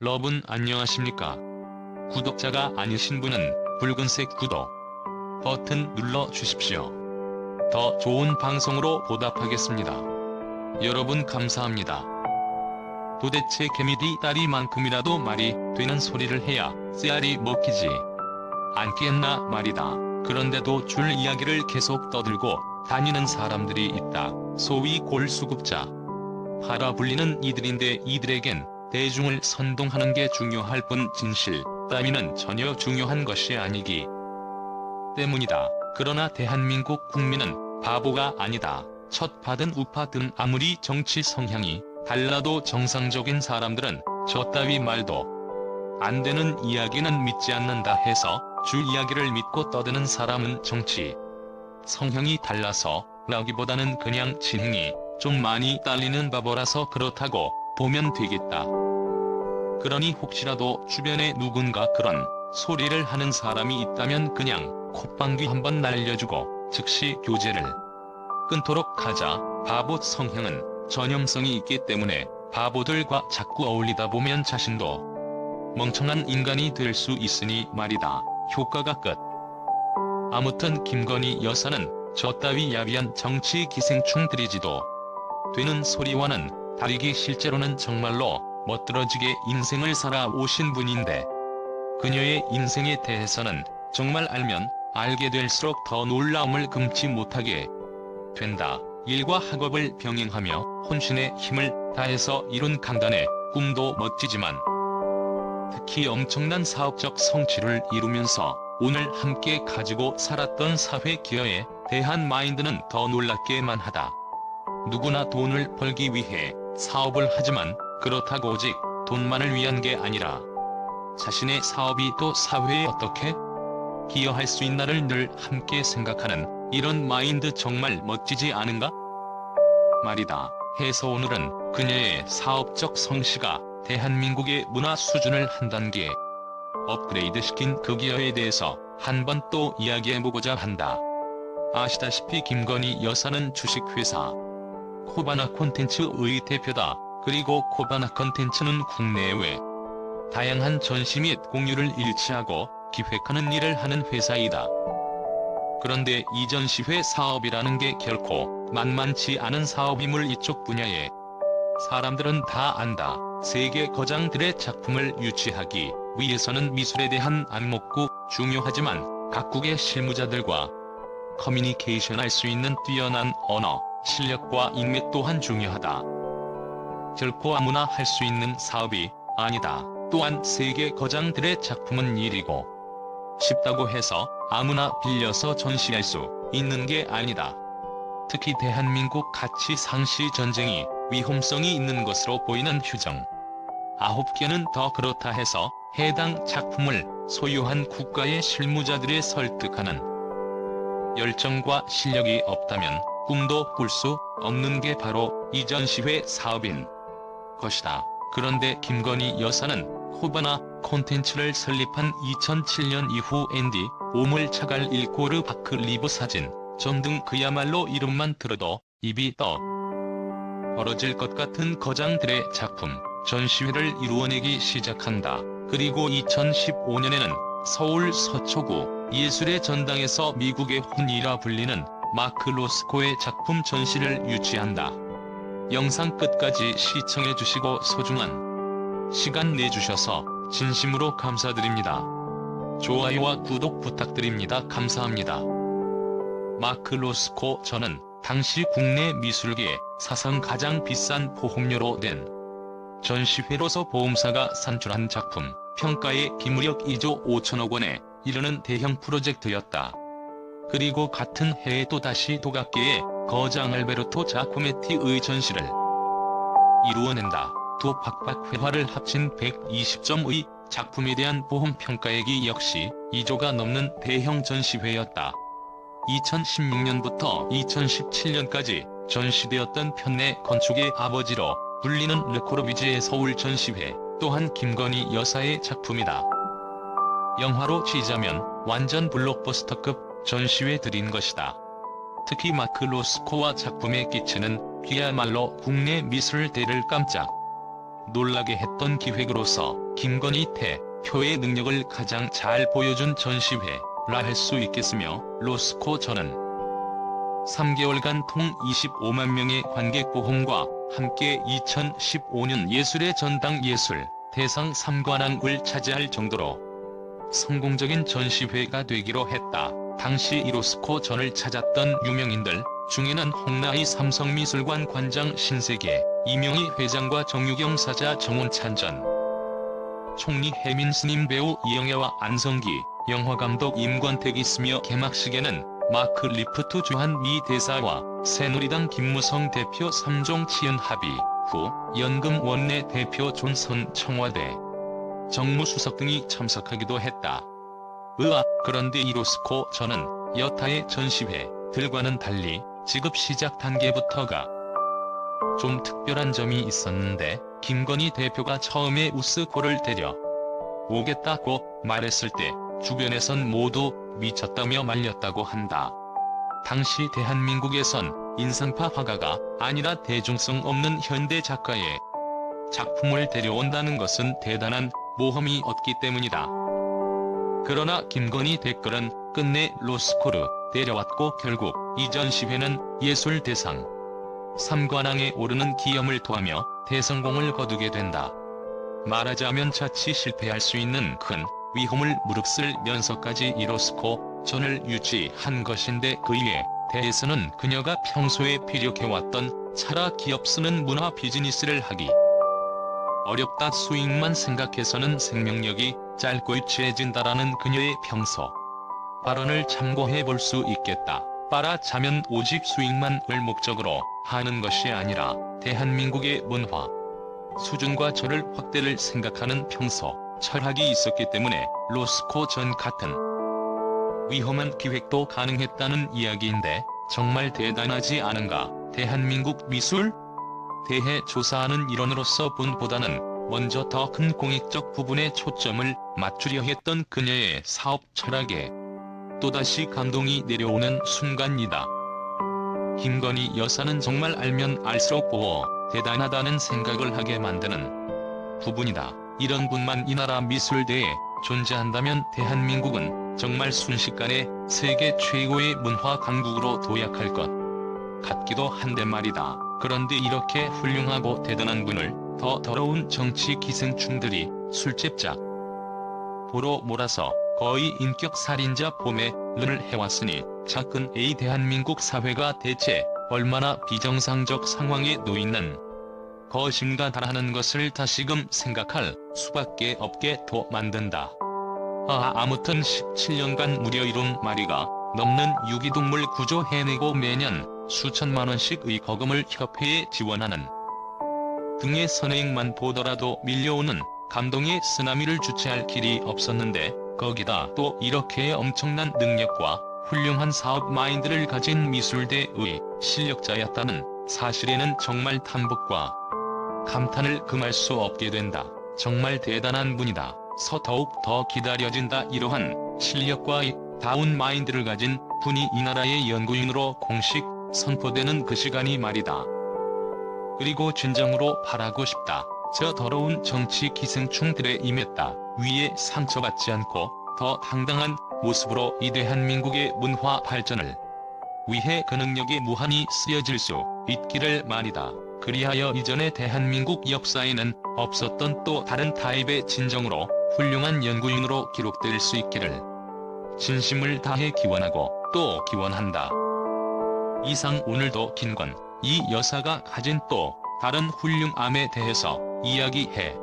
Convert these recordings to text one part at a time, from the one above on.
러분 안녕하십니까? 구독자가 아니신 분은 붉은색 구독 버튼 눌러 주십시오. 더 좋은 방송으로 보답하겠습니다. 여러분 감사합니다. 도대체 개미리 다리만큼이라도 말이 되는 소리를 해야 씨알이 먹히지 않겠나 말이다. 그런데도 줄 이야기를 계속 떠들고 다니는 사람들이 있다. 소위 골수급자. 팔아 불리는 이들인데 이들에겐 대중을 선동하는 게 중요할 뿐 진실 따위는 전혀 중요한 것이 아니기 때문이다. 그러나 대한민국 국민은 바보가 아니다. 첫 받은 우파든 아무리 정치 성향이 달라도 정상적인 사람들은 저 따위 말도 안 되는 이야기는 믿지 않는다 해서 줄 이야기를 믿고 떠드는 사람은 정치 성향이 달라서 라기보다는 그냥 지능이 좀 많이 딸리는 바보라서 그렇다고 보면 되겠다. 그러니 혹시라도 주변에 누군가 그런 소리를 하는 사람이 있다면 그냥 콧방귀 한번 날려주고 즉시 교제를 끊도록 하자. 바보 성향은 전염성이 있기 때문에 바보들과 자꾸 어울리다 보면 자신도 멍청한 인간이 될 수 있으니 말이다. 효과가 끝. 아무튼 김건희 여사는 저 따위 야비한 정치 기생충들이지도 되는 소리와는 다르게 실제로는 정말로 멋들어지게 인생을 살아오신 분인데 그녀의 인생에 대해서는 정말 알면 알게 될수록 더 놀라움을 금치 못하게 된다. 일과 학업을 병행하며 혼신의 힘을 다해서 이룬 강단의 꿈도 멋지지만 특히 엄청난 사업적 성취를 이루면서 오늘 함께 가지고 살았던 사회 기여에 대한 마인드는 더 놀랍게만 하다. 누구나 돈을 벌기 위해 사업을 하지만 그렇다고 오직 돈만을 위한 게 아니라 자신의 사업이 또 사회에 어떻게 기여할 수 있나를 늘 함께 생각하는 이런 마인드 정말 멋지지 않은가? 말이다. 해서 오늘은 그녀의 사업적 성씨가 대한민국의 문화 수준을 한 단계 업그레이드시킨 그 기여에 대해서 한번 또 이야기해보고자 한다. 아시다시피 김건희 여사는 주식회사 코바나 콘텐츠의 대표다. 그리고 코바나 콘텐츠는 국내외 다양한 전시 및 공유를 일치하고 기획하는 일을 하는 회사이다. 그런데 이 전시회 사업이라는 게 결코 만만치 않은 사업임을 이쪽 분야에 사람들은 다 안다. 세계 거장들의 작품을 유치하기 위해서는 미술에 대한 안목도 중요하지만 각국의 실무자들과 커뮤니케이션할 수 있는 뛰어난 언어, 실력과 인맥 또한 중요하다. 결코 아무나 할 수 있는 사업이 아니다. 또한 세계 거장들의 작품은 일이고 쉽다고 해서 아무나 빌려서 전시할 수 있는 게 아니다. 특히 대한민국 가치 상시 전쟁이 위험성이 있는 것으로 보이는 휴정 9개는 더 그렇다 해서 해당 작품을 소유한 국가의 실무자들의 설득하는 열정과 실력이 없다면 꿈도 꿀 수 없는 게 바로 이 전시회 사업인 것이다. 그런데 김건희 여사는 코바나 콘텐츠를 설립한 2007년 이후 앤디 오물 차갈 일코르 바크 리브 사진 전 등 그야말로 이름만 들어도 입이 떠 벌어질 것 같은 거장들의 작품 전시회를 이루어내기 시작한다. 그리고 2015년에는 서울 서초구 예술의 전당에서 미국의 혼이라 불리는 마크 로스코의 작품 전시를 유치한다. 영상 끝까지 시청해주시고 소중한 시간 내주셔서 진심으로 감사드립니다. 좋아요와 구독 부탁드립니다. 감사합니다. 마크 로스코 저는 당시 국내 미술계에 사상 가장 비싼 보험료로 된 전시회로서 보험사가 산출한 작품 평가의 기무력 2조 5천억 원에 이르는 대형 프로젝트였다. 그리고 같은 해에 또다시 도각계의 거장 알베르토 자코메티의 전시를 이루어낸다. 두 박박회화를 합친 120점의 작품에 대한 보험 평가액이 역시 2조가 넘는 대형 전시회였다. 2016년부터 2017년까지 전시되었던 편내 건축의 아버지로 불리는 르코르비지의 서울 전시회 또한 김건희 여사의 작품이다. 영화로 치자면 완전 블록버스터급 전시회들인 것이다. 특히 마크 로스코와 작품에 끼치는 그야말로 국내 미술대를 깜짝 놀라게 했던 기획으로서 김건희 대표의 능력을 가장 잘 보여준 전시회라 할 수 있겠으며, 로스코 전은 3개월간 통 25만 명의 관객 보험과 함께 2015년 예술의 전당 예술 대상 3관왕을 차지할 정도로 성공적인 전시회가 되기로 했다. 당시 이 로스코 전을 찾았던 유명인들 중에는 홍나희 삼성미술관 관장 신세계, 이명희 회장과 정유경 사자 정원찬 전 총리, 혜민 스님, 배우 이영애와 안성기, 영화감독 임권택이 있으며, 개막식에는 마크 리프트 주한 미 대사와 새누리당 김무성 대표, 3종 치은 합의 후 연금 원내 대표 존선 청와대 정무수석 등이 참석하기도 했다. 그런데 이 로스코 전은 여타의 전시회들과는 달리 지급 시작 단계부터가 좀 특별한 점이 있었는데, 김건희 대표가 처음에 우스코를 데려 오겠다고 말했을 때 주변에선 모두 미쳤다며 말렸다고 한다. 당시 대한민국에선 인상파 화가가 아니라 대중성 없는 현대 작가의 작품을 데려온다는 것은 대단한 모험이 없기 때문이다. 그러나 김건희 댓글은 끝내 로스코를 데려왔고, 결국 이 전시회는 예술대상 3관왕에 오르는 기염을 토하며 대성공을 거두게 된다. 말하자면 자칫 실패할 수 있는 큰 위험을 무릅쓸면서까지 이 로스코 전을 유치한 것인데, 그에 대해서는 그녀가 평소에 피력해왔던 차라 기업 쓰는 문화 비즈니스를 하기 어렵다, 수익만 생각해서는 생명력이 짧고 유치해진다라는 그녀의 평소 발언을 참고해볼 수 있겠다. 말하자면 오직 수익만을 목적으로 하는 것이 아니라 대한민국의 문화 수준과 저를 확대를 생각하는 평소 철학이 있었기 때문에 로스코 전 같은 위험한 기획도 가능했다는 이야기인데, 정말 대단하지 않은가? 대한민국 미술 대해 조사하는 일원으로서 본보다는 먼저 더 큰 공익적 부분에 초점을 맞추려 했던 그녀의 사업 철학에 또다시 감동이 내려오는 순간이다. 김건희 여사는 정말 알면 알수록 대단하다는 생각을 하게 만드는 부분이다. 이런 분만 이 나라 미술대에 존재한다면 대한민국은 정말 순식간에 세계 최고의 문화 강국으로 도약할 것 같기도 한데 말이다. 그런데 이렇게 훌륭하고 대단한 분을 더 더러운 정치 기생충들이 술집작 보러 몰아서 거의 인격 살인자 포매를 해왔으니 작은 A 대한민국 사회가 대체 얼마나 비정상적 상황에 놓이는 것인가 하는 것을 다시금 생각할 수밖에 없게 도 만든다. 아무튼 17년간 무려 1억 마리가 넘는 유기동물 구조해내고 매년 수천만원씩의 거금을 협회에 지원하는 등의 선행만 보더라도 밀려오는 감동의 쓰나미를 주체할 길이 없었는데, 거기다 또 이렇게 엄청난 능력과 훌륭한 사업 마인드를 가진 미술대의 실력자였다는 사실에는 정말 탐복과 감탄을 금할 수 없게 된다. 정말 대단한 분이다. 더욱 더 기다려진다. 이러한 실력과 다운 마인드를 가진 분이 이 나라의 연구인으로 공식 선포되는 그 시간이 말이다. 그리고 진정으로 바라고 싶다. 저 더러운 정치 기생충들에 임했다 위에 상처받지 않고 더 당당한 모습으로 이 대한민국의 문화 발전을 위해 그 능력이 무한히 쓰여질 수 있기를 말이다. 그리하여 이전의 대한민국 역사에는 없었던 또 다른 타입의 진정으로 훌륭한 연구인으로 기록될 수 있기를 진심을 다해 기원하고 또 기원한다. 이상 오늘도 김건희 여사가 가진 또 다른 훌륭함에 대해서 이야기해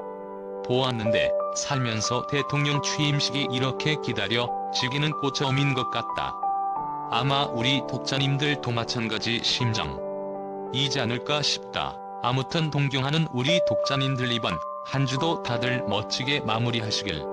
보았는데, 살면서 대통령 취임식이 이렇게 기다려지기는 꼭 처음인 것 같다. 아마 우리 독자님들도 마찬가지 심정이지 않을까 싶다. 아무튼 동경하는 우리 독자님들, 이번 한 주도 다들 멋지게 마무리하시길